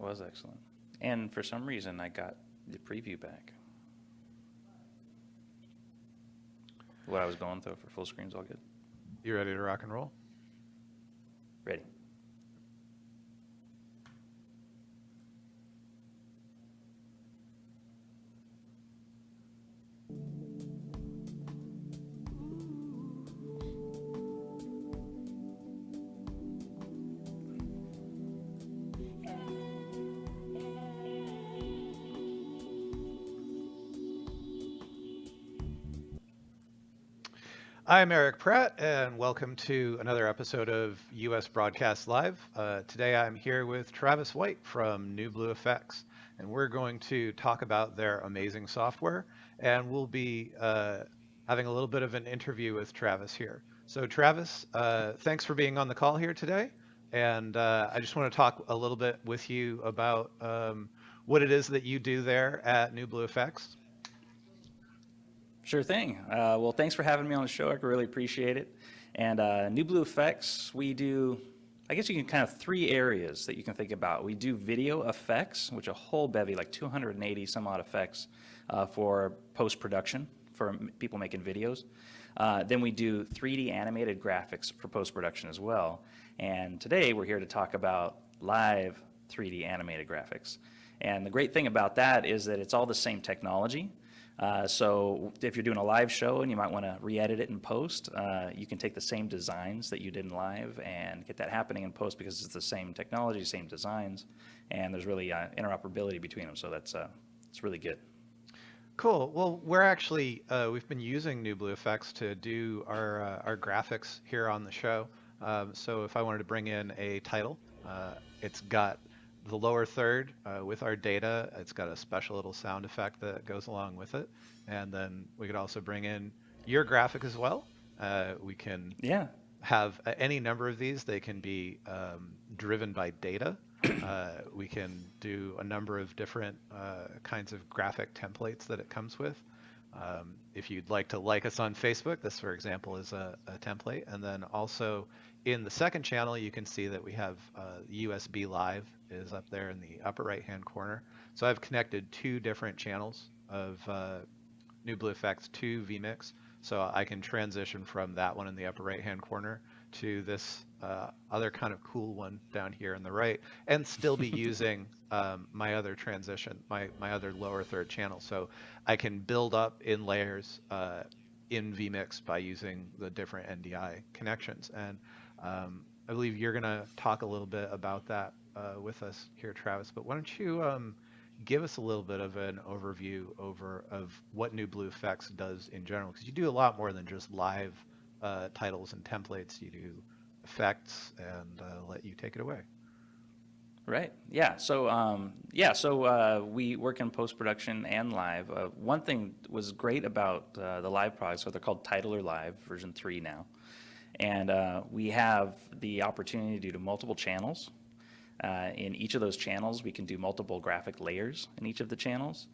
was excellent. And for some reason, I got the preview back. What I was going through for full screen's all good. You ready to rock and roll? Ready. I'm Eric Pratt, and welcome to another episode of US Broadcast Live. Today I'm here with Travis White from NewBlueFX, and we're going to talk about their amazing software, and we'll be having a little bit of an interview with Travis here. So Travis, thanks for being on the call here today, and I just want to talk a little bit with you about what it is that you do there at NewBlueFX. Sure thing. Well, thanks for having me on the show. I really appreciate it. And NewBlueFX, we do, I guess you can kind of three areas that you can think about. We do video effects, which a whole bevy, like 280 some odd effects for post-production for people making videos. Then we do 3D animated graphics for post-production as well. And today we're here to talk about live 3D animated graphics. And the great thing about that is that it's all the same technology. So if you're doing a live show and you might want to re-edit it in post, you can take the same designs that you did in live and get that happening in post because it's the same technology, same designs, and there's really interoperability between them. So it's really good. Cool. Well, we're actually we've been using NewBlueFX to do our graphics here on the show. So if I wanted to bring in a title, it's got the lower third with our data. It's got a special little sound effect that goes along with it, and then we could also bring in your graphic as well. We can have any number of these. They can be driven by data. We can do a number of different kinds of graphic templates that it comes with. If you'd like to like us on Facebook, this, for example, is a template. And then also in the second channel, you can see that we have USB Live is up there in the upper right-hand corner. So I've connected two different channels of NewBlueFX to vMix. So I can transition from that one in the upper right-hand corner to this other kind of cool one down here on the right, and still be using my other transition, my other lower third channel. So I can build up in layers in vMix by using the different NDI connections. And I believe you're going to talk a little bit about that with us here, Travis. But why don't you give us a little bit of an overview of what NewBlueFX does in general, because you do a lot more than just live titles and templates. You do effects, and let you take it away. Right. Yeah. So we work in post-production and live. One thing was great about the live products, so they're called Titler Live version 3 now, and we have the opportunity to do multiple channels. In each of those channels, we can do multiple graphic layers in each of the channels.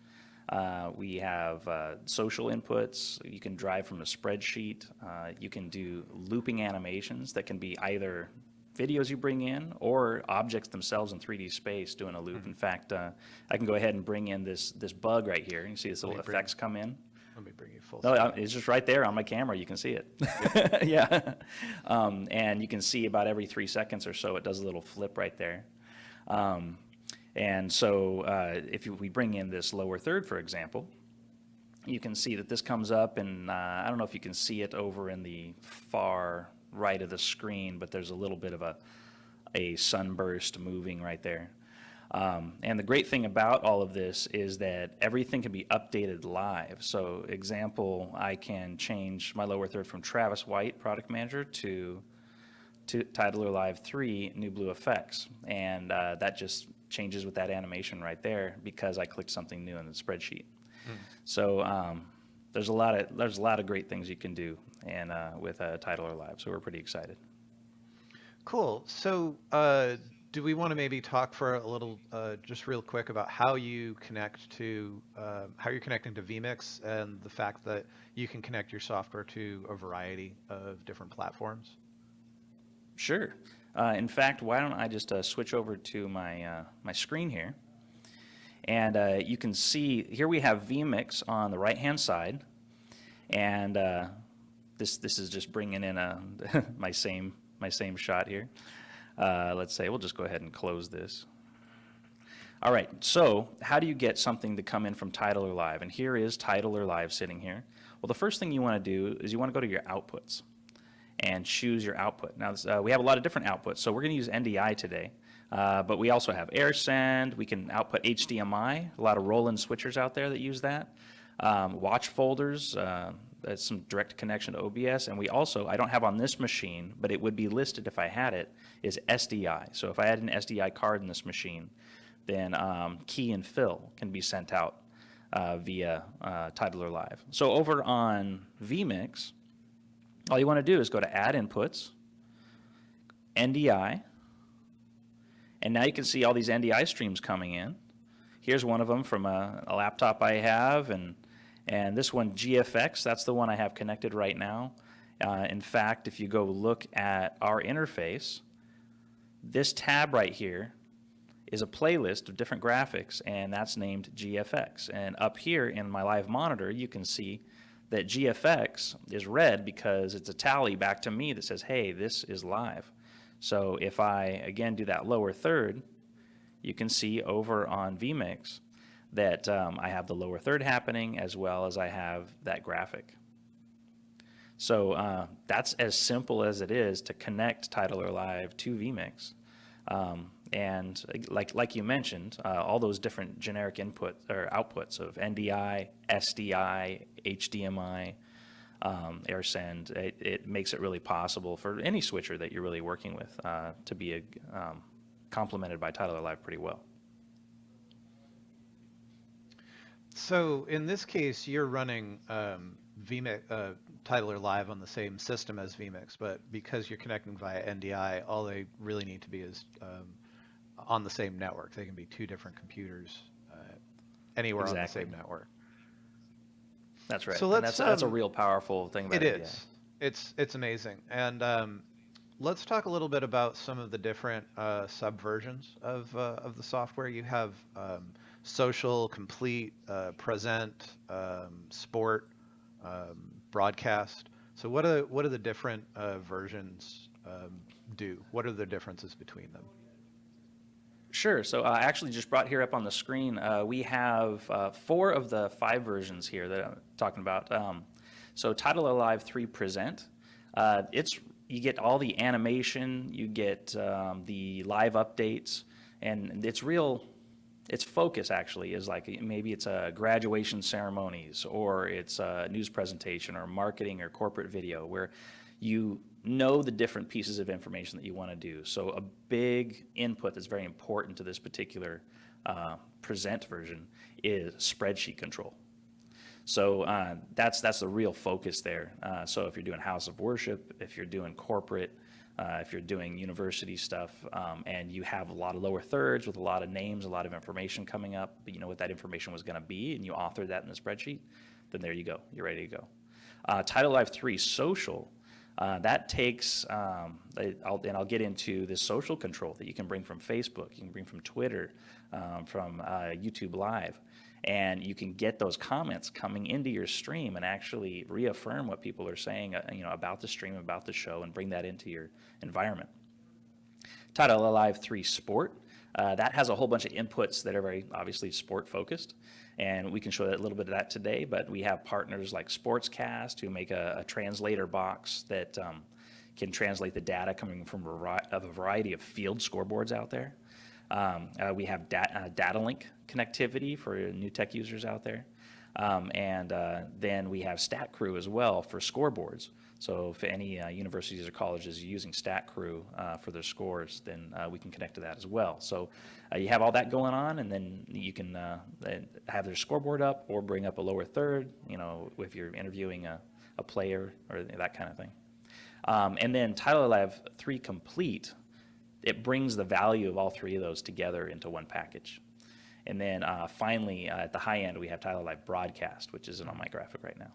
We have social inputs. You can drive from a spreadsheet. You can do looping animations that can be either videos you bring in or objects themselves in 3D space doing a loop. Mm-hmm. In fact, I can go ahead and bring in this bug right here. You can see this little effects come in. Let me bring you full screen. No, it's just right there on my camera. You can see it. Yep. Yeah. And you can see about every 3 seconds or so, it does a little flip right there. And so if we bring in this lower third, for example, you can see that this comes up, and I don't know if you can see it over in the far right of the screen, but there's a little bit of a sunburst moving right there. And the great thing about all of this is that everything can be updated live. So example, I can change my lower third from Travis White, Product Manager, to Titler Live 3 NewBlueFX, and that just changes with that animation right there because I clicked something new in the spreadsheet. So there's a lot of great things you can do and with Titler Live. So we're pretty excited. Cool. So do we want to maybe talk for a little, just real quick, about how you connect to how you're connecting to vMix and the fact that you can connect your software to a variety of different platforms? Sure. In fact, why don't I just switch over to my screen here, and you can see here we have vMix on the right-hand side, and this is just bringing in my same shot here. Let's say we'll just go ahead and close this. All right, so how do you get something to come in from Tidal or Live? And here is Tidal or Live sitting here. Well, the first thing you want to do is you want to go to your outputs and choose your output. Now, we have a lot of different outputs, so we're going to use NDI today, but we also have AirSend. We can output HDMI, a lot of roll-in switchers out there that use that. Watch folders, that's some direct connection to OBS, and we also, I don't have on this machine, but it would be listed if I had it, is SDI. So if I had an SDI card in this machine, then key and fill can be sent out via Tidal or Live. So over on vMix, all you want to do is go to Add Inputs, NDI, and now you can see all these NDI streams coming in. Here's one of them from a laptop I have, and this one, GFX, that's the one I have connected right now. In fact, if you go look at our interface, this tab right here is a playlist of different graphics, and that's named GFX. And up here in my live monitor, you can see that GFX is red because it's a tally back to me that says, hey, this is live. So if I, again, do that lower third, you can see over on vMix that I have the lower third happening as well as I have that graphic. So that's as simple as it is to connect Tidal or Live to vMix. And like you mentioned, all those different generic input or outputs of NDI, SDI, HDMI, AirSend, it makes it really possible for any switcher that you're really working with to be complemented by Tidal or Live pretty well. So in this case, you're running vMix, Tidal or Live on the same system as vMix, but because you're connecting via NDI, all they really need to be is on the same network. They can be two different computers anywhere on the same network. That's right. So and that's a real powerful thing about it. It is. It's amazing. And let's talk a little bit about some of the different subversions of the software. You have social, complete, present, sport, broadcast. So what are the different versions do? What are the differences between them? Sure. So I actually just brought here up on the screen, we have 4 of the 5 versions here that I'm talking about. So Tidal or Live 3 Present, you get all the animation, you get the live updates, and its focus actually is like maybe it's a graduation ceremonies, or it's a news presentation, or marketing, or corporate video, where you know the different pieces of information that you want to do. So a big input that's very important to this particular present version is spreadsheet control. So that's the real focus there. So if you're doing house of worship, if you're doing corporate, if you're doing university stuff, and you have a lot of lower thirds with a lot of names, a lot of information coming up, but you know what that information was going to be, and you author that in the spreadsheet, then there you go. You're ready to go. Tidal Live 3 Social, that takes, I'll get into this social control that you can bring from Facebook, you can bring from Twitter, from YouTube Live, and you can get those comments coming into your stream and actually reaffirm what people are saying, about the stream, about the show, and bring that into your environment. Tidal Live 3 Sport, that has a whole bunch of inputs that are very obviously sport focused, and we can show that a little bit of that today, but we have partners like Sportscast who make a translator box that can translate the data coming from a variety of field scoreboards out there. We have data link connectivity for new tech users out there. And then we have StatCrew as well for scoreboards. So if any universities or colleges are using StatCrew for their scores, then we can connect to that as well. So you have all that going on, and then you can have their scoreboard up or bring up a lower third, if you're interviewing a player or that kind of thing. And then Tidal Live 3 Complete, it brings the value of all 3 of those together into one package. And then finally, at the high end, we have Tidal Live Broadcast, which isn't on my graphic right now.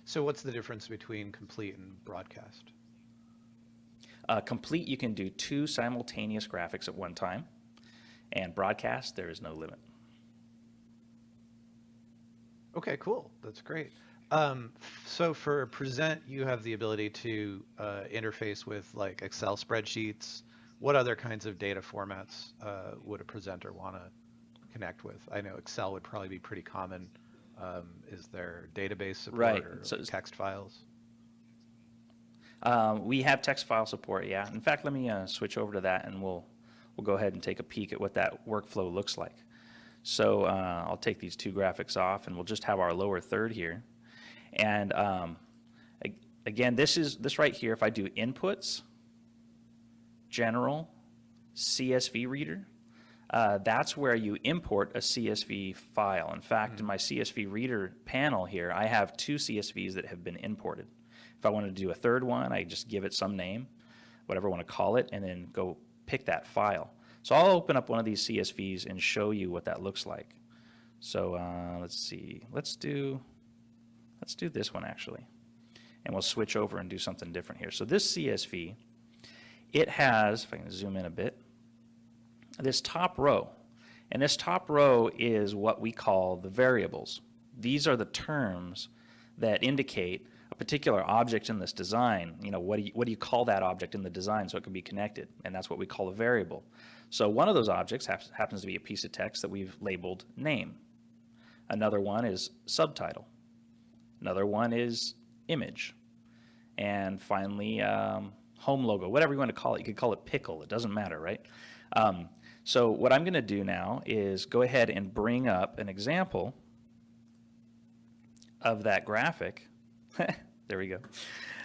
So what's the difference between complete and broadcast? Complete, you can do 2 simultaneous graphics at one time, and broadcast, there is no limit. Okay, cool. That's great. So for present, you have the ability to interface with like Excel spreadsheets. What other kinds of data formats would a presenter want to connect with? I know Excel would probably be pretty common. Is there database support Right. or So text files? we have text file support, yeah. In fact, let me switch over to that, and we'll go ahead and take a peek at what that workflow looks like. So I'll take these 2 graphics off, and we'll just have our lower third here. And again, this right here, if I do inputs, general, CSV reader, that's where you import a CSV file. In fact, in my CSV reader panel here, I have 2 CSVs that have been imported. If I wanted to do a third one, I just give it some name, whatever I want to call it, and then go pick that file. So I'll open up one of these CSVs and show you what that looks like. So let's see, let's do this one actually, and we'll switch over and do something different here. So this CSV, it has, if I can zoom in a bit, this top row, and this top row is what we call the variables. These are the terms that indicate a particular object in this design. You know, what do you call that object in the design so it can be connected? And that's what we call a variable. So one of those objects happens to be a piece of text that we've labeled name. Another one is subtitle. Another one is image. And finally, home logo, whatever you want to call it. You could call it pickle. It doesn't matter, right? So what I'm going to do now is go ahead and bring up an example of that graphic. There we go.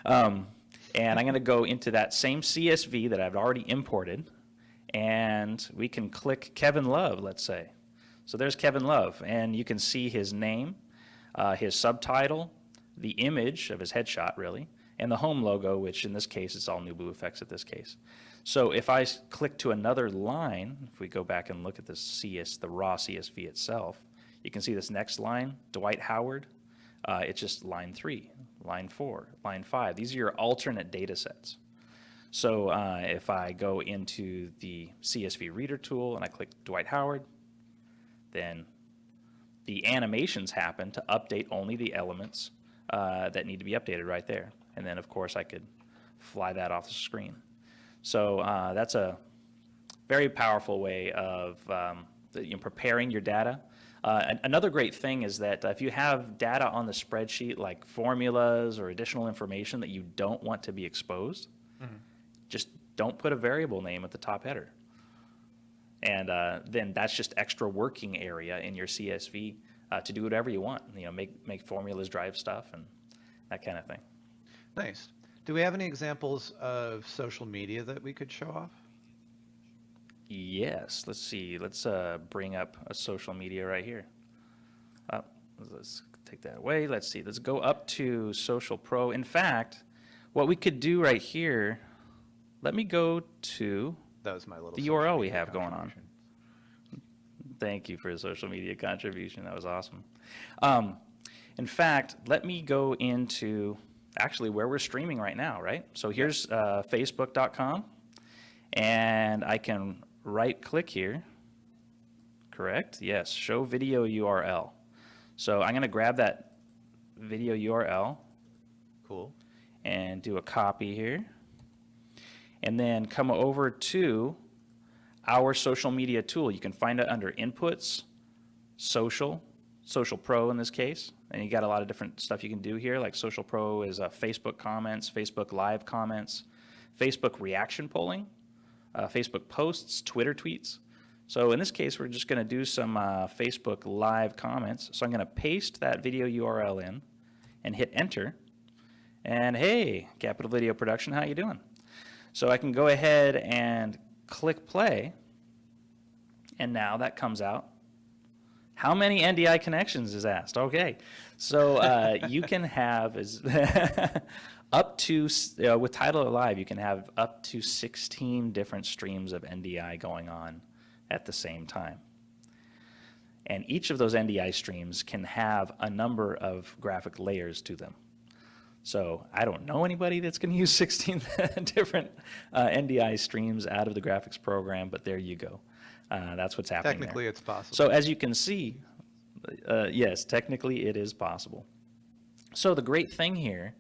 And I'm going to go into that same CSV that I've already imported, and we can click Kevin Love, let's say. So there's Kevin Love, and you can see his name, his subtitle, the image of his headshot, really, and the home logo, which in this case is all NewBlueFX at this case. So if I click to another line, if we go back and look at the raw CSV itself, you can see this next line, Dwight Howard. It's just line 3, line 4, line 5. These are your alternate data sets. So if I go into the CSV reader tool and I click Dwight Howard, then the animations happen to update only the elements that need to be updated right there. And then, of course, I could fly that off the screen. So that's a very powerful way of preparing your data. Another great thing is that if you have data on the spreadsheet, like formulas or additional information that you don't want to be exposed, just don't put a variable name at the top header. And then that's just extra working area in your CSV to do whatever you want. You know, make formulas drive stuff and that kind of thing. Nice. Do we have any examples of social media that we could show off? Yes. Let's see. Let's bring up a social media right here. Let's take that away. Let's see. Let's go up to Social Pro. In fact, what we could do right here, let me go to That was my little the social URL we media have going on. contribution. Thank you for the social media contribution. That was awesome. In fact, let me go into actually where we're streaming right now, right? So here's facebook.com, and I can right-click here. Correct? Yes, show video URL. So I'm going to grab that video URL. Cool. And do a copy here. And then come over to our social media tool. You can find it under Inputs, Social Pro in this case. And you got a lot of different stuff you can do here, like Social Pro is Facebook comments, Facebook Live comments, Facebook reaction polling, Facebook posts, Twitter tweets. So in this case, we're just going to do some Facebook Live comments. So I'm going to paste that video URL in and hit Enter. And hey, Capital Video Production, how you doing? So I can go ahead and click play, and now that comes out. How many NDI connections is asked? Okay, so you can have up to, with Title Live, you can have up to 16 different streams of NDI going on at the same time. And each of those NDI streams can have a number of graphic layers to them. So I don't know anybody that's going to use 16 different NDI streams out of the graphics program, but there you go. That's what's happening Technically, there. it's possible. So as you can see, yes, technically it is possible. So the great thing here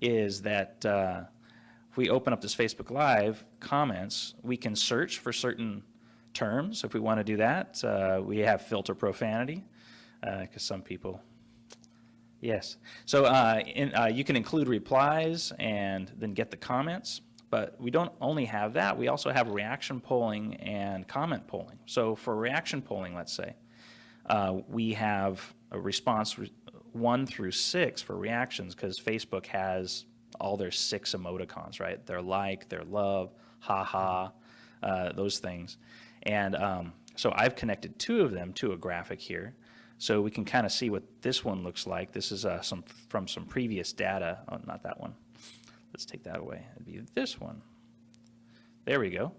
is that if we open up this Facebook Live comments, we can search for certain terms if we want to do that. We have filter profanity because some people, yes. So you can include replies and then get the comments, but we don't only have that. We also have reaction polling and comment polling. So for reaction polling, let's say, we have a response 1 through 6 for reactions because Facebook has all their 6 emoticons, right? Their like, their love, haha, those things. And so I've connected 2 of them to a graphic here. So we can kind of see what this one looks like. This is from some previous data. Oh, not that one. Let's take that away. It'd be this one. There we go.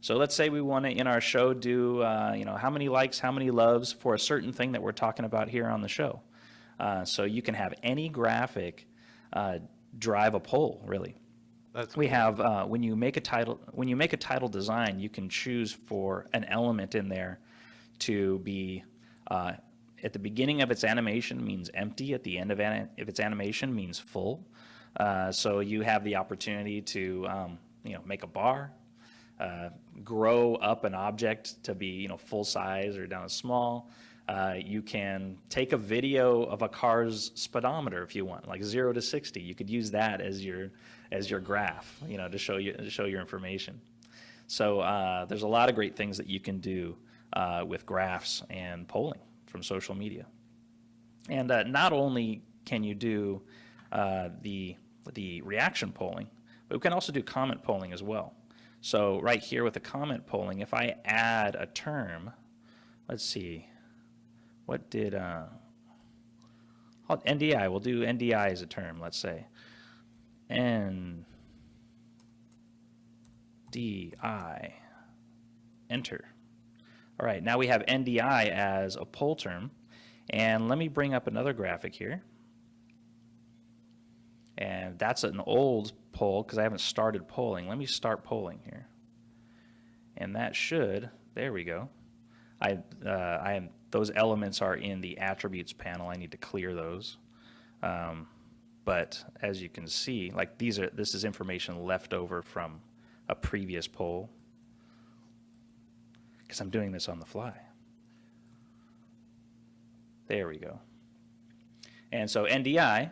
So let's say we want to, in our show, do how many likes, how many loves for a certain thing that we're talking about here on the show. So you can have any graphic drive a poll, really. That's We cool. have when you make a title design, you can choose for an element in there to be at the beginning of its animation means empty, at the end of its animation means full. So you have the opportunity to make a bar, grow up an object to be full size or down to small. You can take a video of a car's speedometer if you want, like 0 to 60. You could use that as your graph, to show your information. So there's a lot of great things that you can do with graphs and polling from social media. And not only can you do the reaction polling, but we can also do comment polling as well. So right here with the comment polling, if I add a term, let's see, what did NDI? We'll do NDI as a term. Let's say NDI. Enter. All right, now we have NDI as a poll term, and let me bring up another graphic here. And that's an old poll because I haven't started polling. Let me start polling here. And that should, there we go. Those elements are in the attributes panel. I need to clear those. But as you can see, like this is information left over from a previous poll because I'm doing this on the fly. There we go. And so NDI,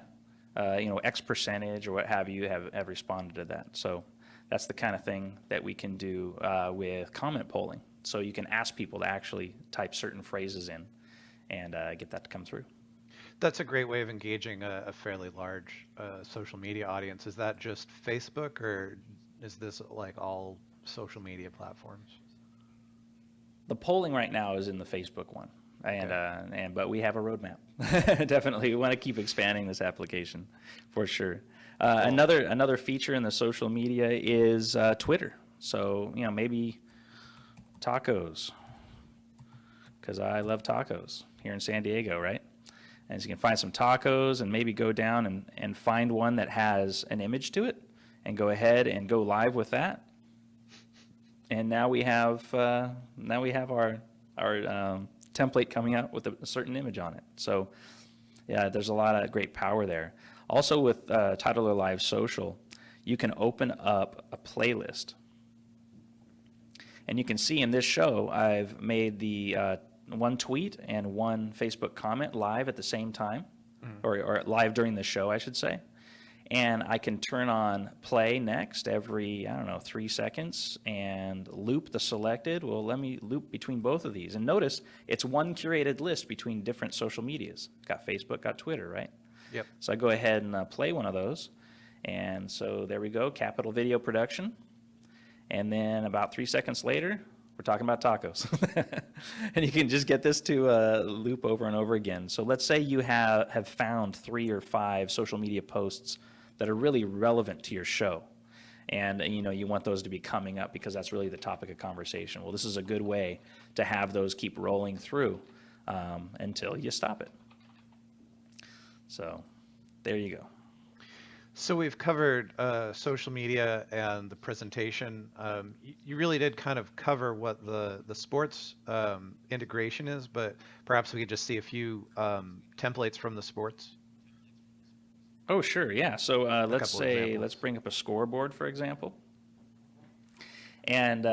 X percentage or what have you have responded to that. So that's the kind of thing that we can do with comment polling. So you can ask people to actually type certain phrases in and get that to come through. That's a great way of engaging a fairly large social media audience. Is that just Facebook, or is this like all social media platforms? The polling right now is in the Facebook one, and but we have a roadmap. Definitely, we want to keep expanding this application for sure. Another feature in the social media is Twitter. So maybe tacos, because I love tacos here in San Diego, right? And so you can find some tacos and maybe go down and find one that has an image to it and go ahead and go live with that. And now we have our template coming out with a certain image on it. So yeah, there's a lot of great power there. Also with Titler Live Social, you can open up a playlist. And you can see in this show, I've made the one tweet and one Facebook comment live at the same time, or live during the show, I should say. And I can turn on play next every, 3 seconds and loop the selected. Well, let me loop between both of these. And notice it's one curated list between different social medias. Got Facebook, got Twitter, right? Yep. So I go ahead and play one of those. And so there we go, Capital Video Production. And then about 3 seconds later, we're talking about tacos. And you can just get this to loop over and over again. So let's say you have found 3 or 5 social media posts that are really relevant to your show. And you want those to be coming up because that's really the topic of conversation. Well, this is a good way to have those keep rolling through until you stop it. So there you go. So we've covered social media and the presentation. You really did kind of cover what the sports integration is, but perhaps we could just see a few templates from the sports, Oh, sure, yeah. So a let's couple say, let's examples. bring up a scoreboard, for example. And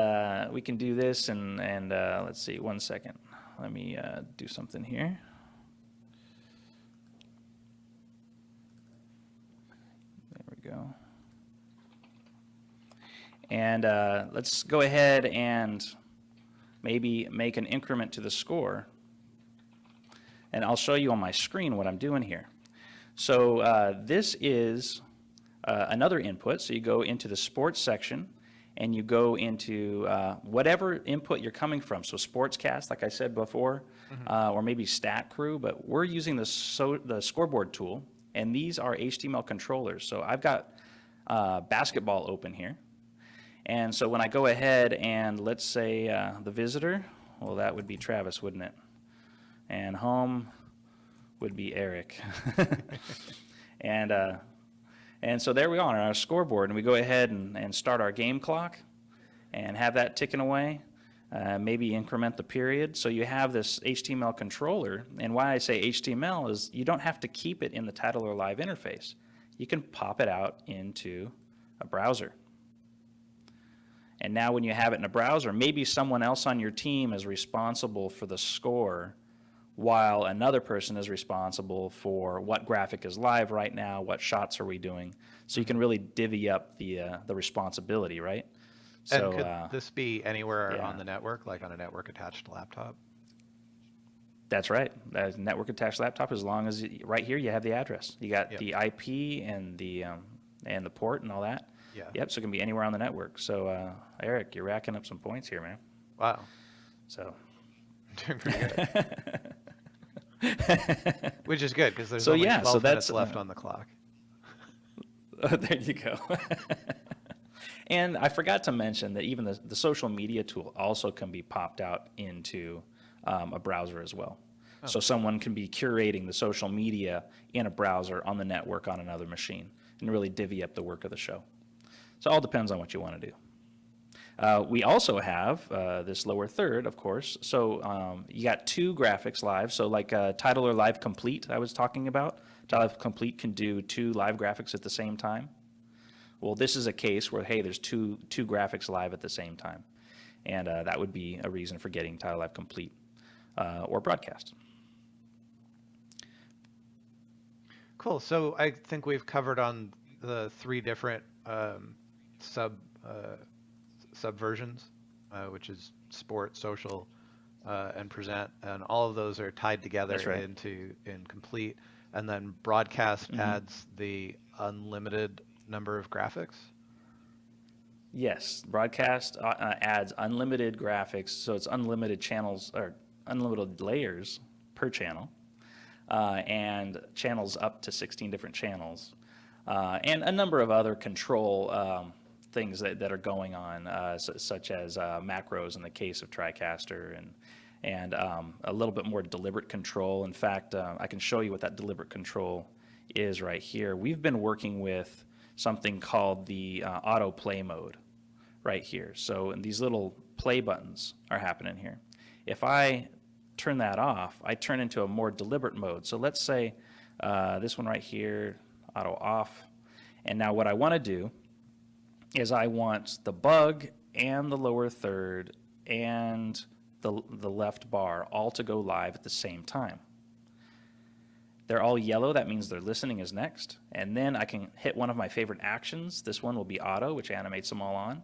we can do this, and let's see, 1 second. Let me do something here. There we go. And let's go ahead and maybe make an increment to the score. And I'll show you on my screen what I'm doing here. So this is another input. So you go into the sports section, and you go into whatever input you're coming from. So Sportscast, like I said before, or maybe Stat Crew, but we're using the scoreboard tool, and these are HTML controllers. So I've got basketball open here. And so when I go ahead and let's say the visitor, well, that would be Travis, wouldn't it? And home would be Eric. And so there we are on our scoreboard, and we go ahead and start our game clock and have that ticking away, maybe increment the period. So you have this HTML controller, and why I say HTML is you don't have to keep it in the title or live interface. You can pop it out into a browser. And now when you have it in a browser, maybe someone else on your team is responsible for the score, while another person is responsible for what graphic is live right now, what shots are we doing. So you can really divvy up the responsibility, right? And So could this be anywhere yeah, on the network, like on a network attached laptop? that's right. That network attached laptop, as long as right here you have the address. You got Yep. the IP and the port and all that. Yeah. Yep. So it can be anywhere on the network. So Eric, you're racking up some points here, man. Wow. So. Doing pretty good. Which is good because there's So only yeah, 12 so minutes that's left on the clock. there you go. And I forgot to mention that even the social media tool also can be popped out into a browser as well. Oh. So someone can be curating the social media in a browser on the network on another machine and really divvy up the work of the show. So it all depends on what you want to do. We also have this lower third, of course. So you got two graphics live. So like Title or Live Complete I was talking about. Title Live Complete can do two live graphics at the same time. Well, this is a case where, hey, there's two graphics live at the same time. And that would be a reason for getting Title Live Complete or Broadcast. Cool. So I think we've covered on the three different subversions, which is sport, social, and present, and all of those are tied together That's right. in complete. And then broadcast adds the unlimited number of graphics. Yes, Broadcast adds unlimited graphics, so it's unlimited channels or unlimited layers per channel, and channels up to 16 different channels, and a number of other control things that are going on, such as macros in the case of TriCaster, and a little bit more deliberate control. In fact, I can show you what that deliberate control is right here. We've been working with something called the auto play mode right here. So these little play buttons are happening here. If I turn that off, I turn into a more deliberate mode. So let's say this one right here, auto off. And now what I want to do is I want the bug and the lower third and the left bar all to go live at the same time. They're all yellow, that means their listening is next. And then I can hit one of my favorite actions. This one will be auto, which animates them all on.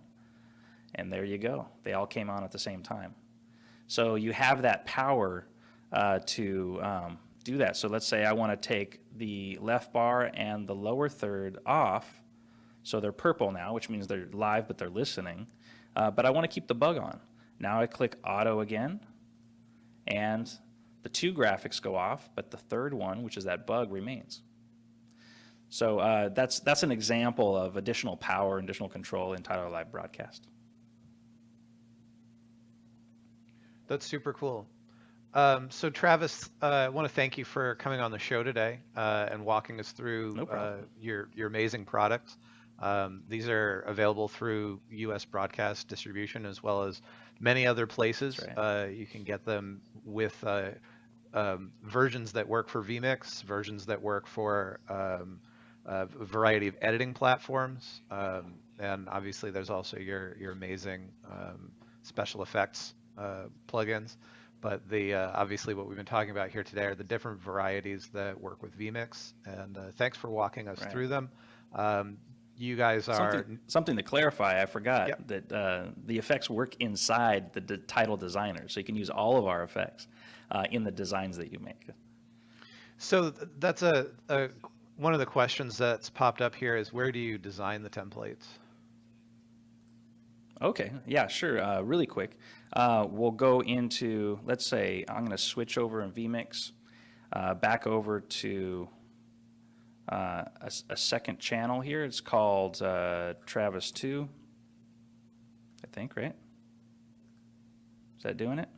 And there you go. They all came on at the same time. So you have that power to do that. So let's say I want to take the left bar and the lower third off. So they're purple now, which means they're live, but they're listening. But I want to keep the bug on. Now I click auto again, and the two graphics go off, but the third one, which is that bug, remains. So that's an example of additional power and additional control in Title Live Broadcast. That's super cool. So Travis, I want to thank you for coming on the show today and walking us through No problem. your amazing products. These are available through U.S. broadcast distribution as well as many other That's places. right. You can get them with versions that work for vMix, versions that work for a variety of editing platforms, and obviously there's also your amazing special effects plugins. But the obviously what we've been talking about here today are the different varieties that work with vMix, and thanks for walking us Right. through them. Um, you guys are, Something to clarify, I yep. forgot that the effects work inside the title designer, so you can use all of our effects in the designs that you make. So that's a one of the questions that's popped up here is where do you design the templates? Okay, yeah, sure. Really quick, we'll go into, let's say, I'm going to switch over in vMix, back over to a second channel here. It's called Travis 2, I think, right? Is that doing it?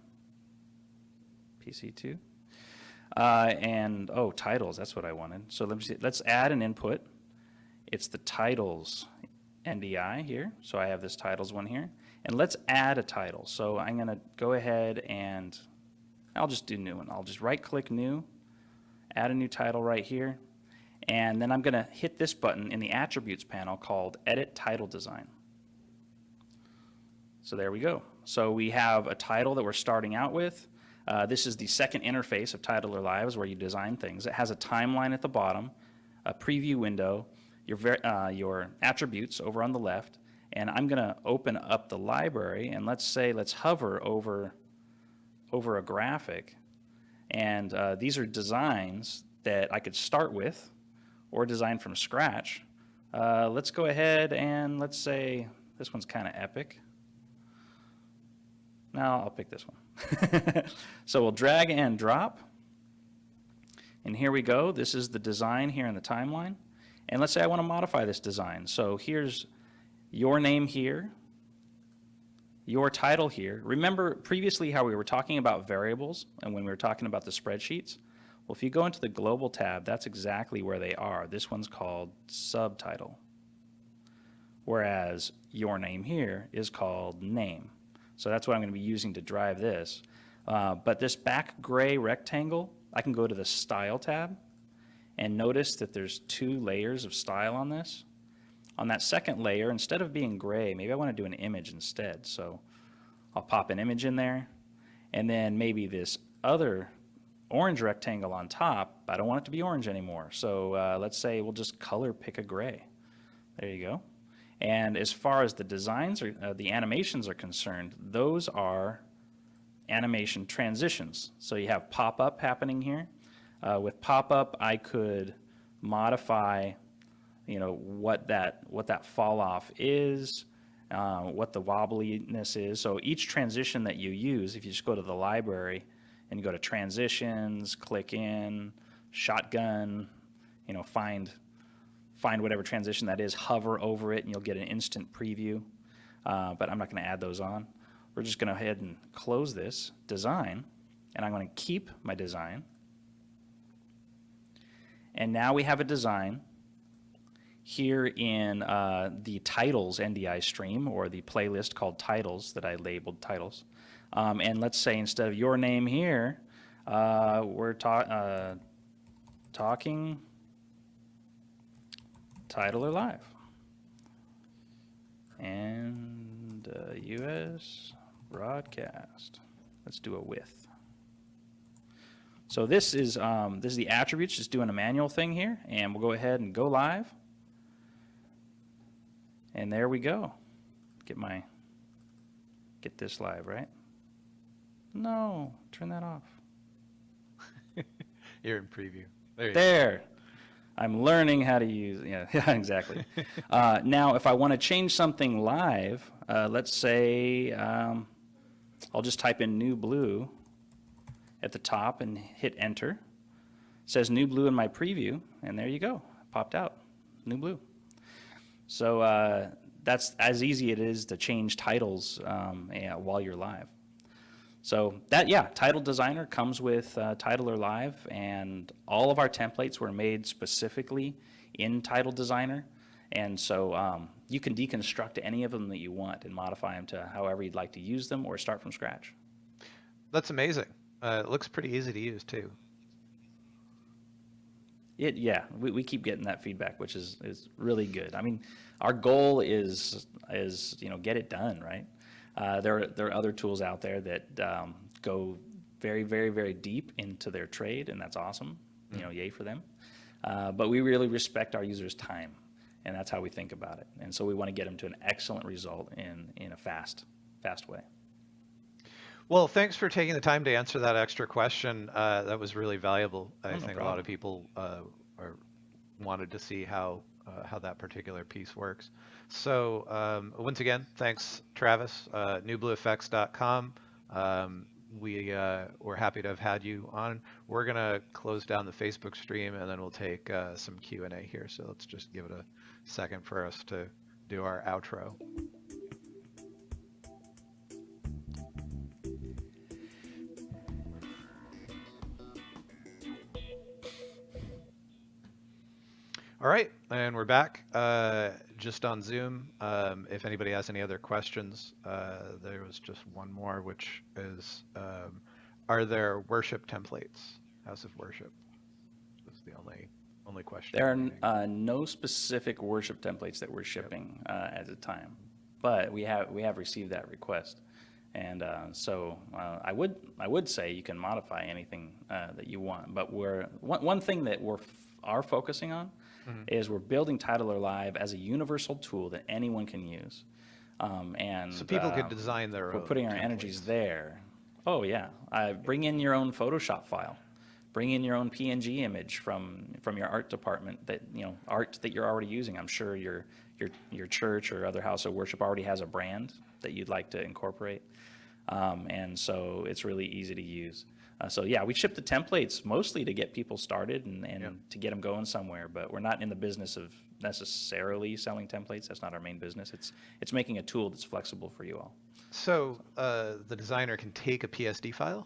PC2. And, oh, titles, that's what I wanted. So let's add an input. It's the titles NDI here. So I have this titles one here. And let's add a title. So I'm going to go ahead and I'll just do new one. I'll just right click new, add a new title right here. And then I'm going to hit this button in the attributes panel called edit title design. So there we go. So we have a title that we're starting out with. This is the second interface of Titler Live, is where you design things. It has a timeline at the bottom, a preview window, your attributes over on the left, and I'm going to open up the library, and let's hover over a graphic, and these are designs that I could start with or design from scratch. Let's go ahead and let's say this one's kind of epic. No, I'll pick this one. So we'll drag and drop. And here we go. This is the design here in the timeline. And let's say I want to modify this design. So here's your name here, your title here. Remember previously how we were talking about variables and when we were talking about the spreadsheets? Well, if you go into the global tab, that's exactly where they are. This one's called subtitle, whereas your name here is called name. So that's what I'm going to be using to drive this. But this back gray rectangle, I can go to the Style tab and notice that there's 2 layers of style on this. On that second layer, instead of being gray, maybe I want to do an image instead. So I'll pop an image in there, and then maybe this other orange rectangle on top, I don't want it to be orange anymore. So let's say we'll just color pick a gray. There you go. And as far as the designs or the animations are concerned, those are animation transitions. So you have pop-up happening here. With pop-up, I could modify, what that fall off is, what the wobbliness is. So each transition that you use, if you just go to the library and you go to transitions, click in, shotgun, find whatever transition that is, hover over it, and you'll get an instant preview. But I'm not going to add those on. We're just going to go ahead and close this design, and I'm going to keep my design. And now we have a design here in the titles NDI stream, or the playlist called titles that I labeled titles. And let's say instead of your name here, we're talking Titler Live and U.S. broadcast. Let's do a with. So this is the attributes, just doing a manual thing here, and we'll go ahead and go live. And there we go. Get this live, right? No, turn that off. You're in preview. There. I'm learning how to use, yeah, exactly. Now, if I want to change something live, let's say I'll just type in New Blue at the top and hit enter. It says New Blue in my preview, and there you go. Popped out, New Blue. So that's as easy it is to change titles while you're live. So that, yeah, Title Designer comes with Titler Live, and all of our templates were made specifically in Title Designer. And so you can deconstruct any of them that you want and modify them to however you'd like to use them or start from scratch. That's amazing. It looks pretty easy to use too. Yeah, we keep getting that feedback, which is really good. I mean, our goal is get it done, right? There are other tools out there that go very, very, very deep into their trade, and that's awesome. Yay for them. But we really respect our users' time, and that's how we think about it. And so we want to get them to an excellent result in a fast way. Well, thanks for taking the time to answer that extra question. That was really valuable. I think a lot of people wanted to see how that particular piece works. So once again, thanks, Travis. NewBlueFX.com. We're happy to have had you on. We're gonna close down the Facebook stream, and then we'll take some Q&A here. So let's just give it a second for us to do our outro. All right, and we're back just on Zoom. If anybody has any other questions, there was just one more, which is, are there worship templates? House of Worship is the only question. There are no specific worship templates that we're shipping at the time, but we have received that request, and so I would say you can modify anything that you want. But one thing that we are focusing on is we're building Titler Live as a universal tool that anyone can use. And so people can design their own. We're putting our energies there. Oh yeah, bring in your own Photoshop file. Bring in your own PNG image from your art department that art that you're already using. I'm sure your church or other house of worship already has a brand that you'd like to incorporate, and so it's really easy to use. So yeah, we ship the templates mostly to get people started and to get them going somewhere, but we're not in the business of necessarily selling templates. That's not our main business. It's making a tool that's flexible for you all. So the designer can take a PSD file?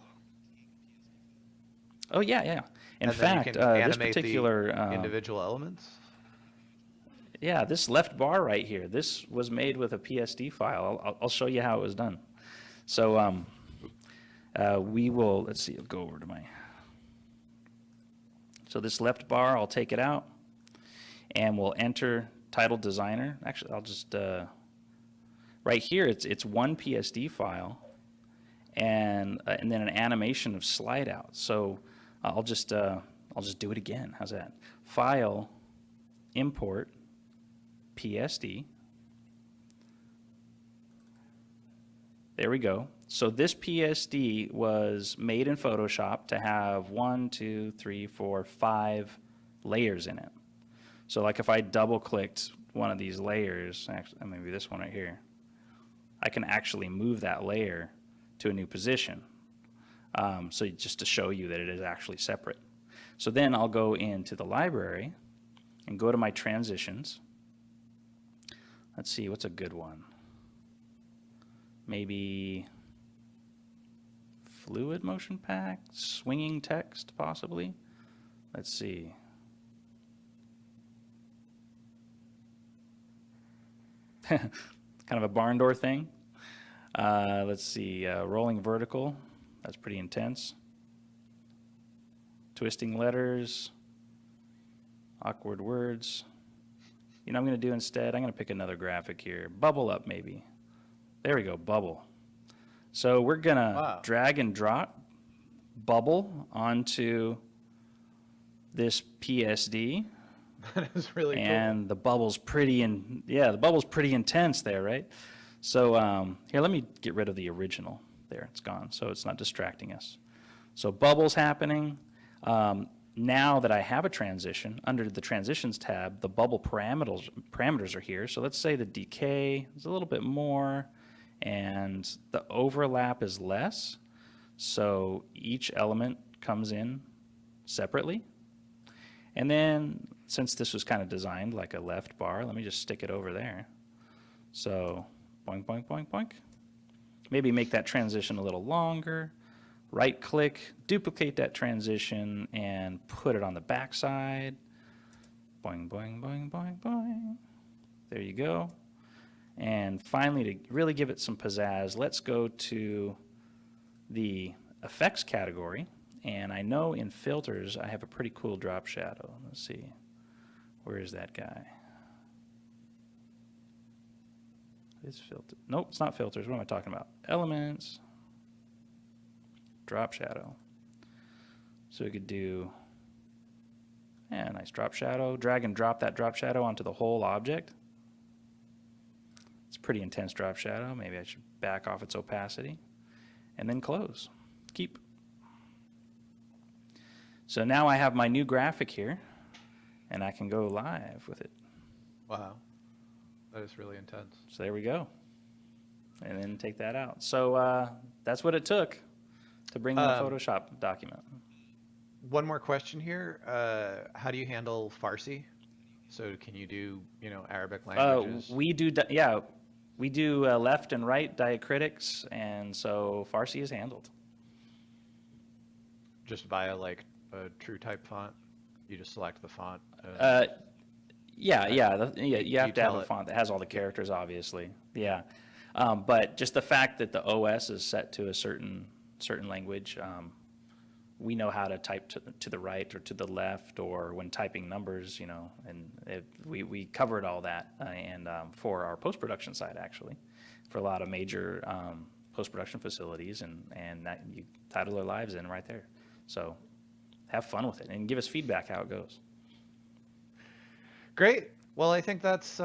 Oh yeah. In fact, this particular individual elements? Yeah, this left bar right here, this was made with a PSD file. I'll show you how it was done. So we will, let's see, I'll go over to so this left bar, I'll take it out, and we'll enter Title Designer. Actually, I'll just, right here, it's one PSD file, and then an animation of slide out. So I'll just do it again. How's that? File, import, PSD. There we go. So this PSD was made in Photoshop to have 5 layers in it. So like if I double clicked one of these layers, actually maybe this one right here, I can actually move that layer to a new position. So just to show you that it is actually separate. So then I'll go into the library and go to my transitions. Let's see, what's a good one? Maybe fluid motion pack, swinging text possibly. Let's see. Kind of a barn door thing. Let's see, rolling vertical. That's pretty intense. Twisting letters, awkward words. I'm going to do instead, I'm going to pick another graphic here. Bubble up maybe. There we go, bubble. So we're going to drag and drop bubble onto this PSD. That is really cool. And the bubble's pretty intense there, right? So here, let me get rid of the original. There, it's gone, so it's not distracting us. So bubbles happening. Now that I have a transition, under the Transitions tab, the bubble parameters are here. So let's say the decay is a little bit more, and the overlap is less. So each element comes in separately. And then, since this was kind of designed like a left bar, let me just stick it over there. So boink, boink, boink, boink. maybe make that transition a little longer. Right click, duplicate that transition, and put it on the back side. Boing, boing, boing, boing, boing. There you go. And finally, to really give it some pizzazz, let's go to the effects category. And I know in filters, I have a pretty cool drop shadow. Let's see. Where is that guy? It's filter. Nope, it's not filters. What am I talking about? Elements. Drop shadow. So we could do, yeah, nice drop shadow. Drag and drop that drop shadow onto the whole object. It's a pretty intense drop shadow. Maybe I should back off its opacity. And then close. Keep. So now I have my new graphic here, and I can go live with it. Wow. That is really intense. So there we go. And then take that out. So that's what it took to bring in a Photoshop document. One more question here. How do you handle Farsi? So can you do, Arabic languages? We do, we do left and right diacritics, and so Farsi is handled. Just via like a true type font? You just select the font? You have to have a it. font that has all the characters, obviously. Yeah. But just the fact that the OS is set to a certain language, we know how to type to the right or to the left, or when typing numbers, and we covered all that and for our post-production side, actually, for a lot of major post-production facilities, and that you title their lives in right there. So have fun with it and give us feedback how it goes. Great. Well, I think that's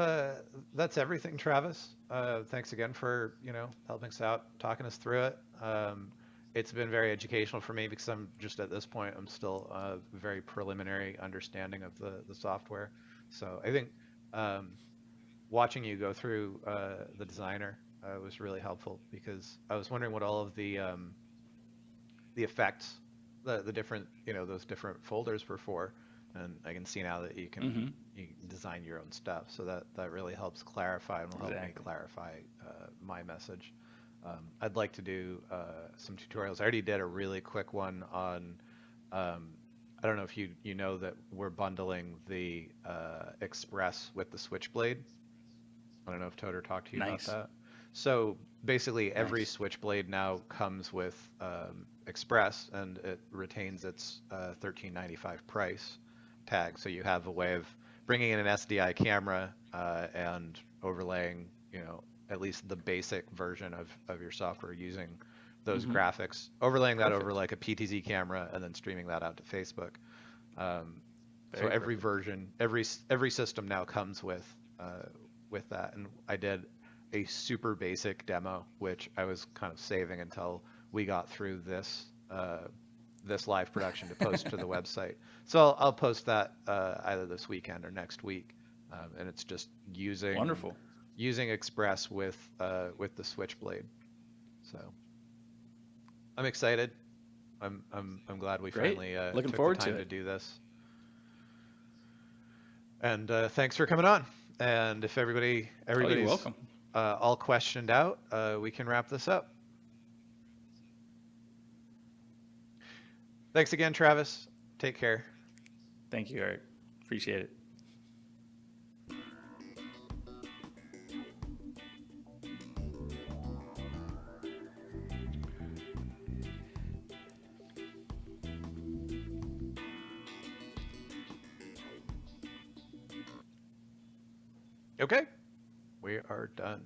everything, Travis. Thanks again for helping us out, talking us through it. It's been very educational for me because I'm just at this point, I'm still a very preliminary understanding of the software. So I think watching you go through the designer was really helpful, because I was wondering what all of the effects, the different, those different folders were for. And I can see now that you can design your own stuff. So that really helps clarify and will help me clarify my message. I'd like to do some tutorials. I already did a really quick one on, I don't know if you know that we're bundling the Express with the Switchblade. I don't know if Toder talked to you about that. So basically every Switchblade now comes with Express, and it retains its $13.95 price tag. So you have a way of bringing in an SDI camera and overlaying, at least the basic version of your software using those graphics, overlaying that over like a PTZ camera, and then streaming that out to Facebook. So every version, every system now comes with that. And I did a super basic demo, which I was kind of saving until we got through this live production to post to the website. So I'll post that either this weekend or next week, and it's just using Express with the Switchblade. So I'm excited. I'm glad we finally took the time to do this. And thanks for coming on. And if everybody's welcome. All questioned out, we can wrap this up. Thanks again, Travis. Take care. Thank you, Eric. Appreciate it. Okay, we are done.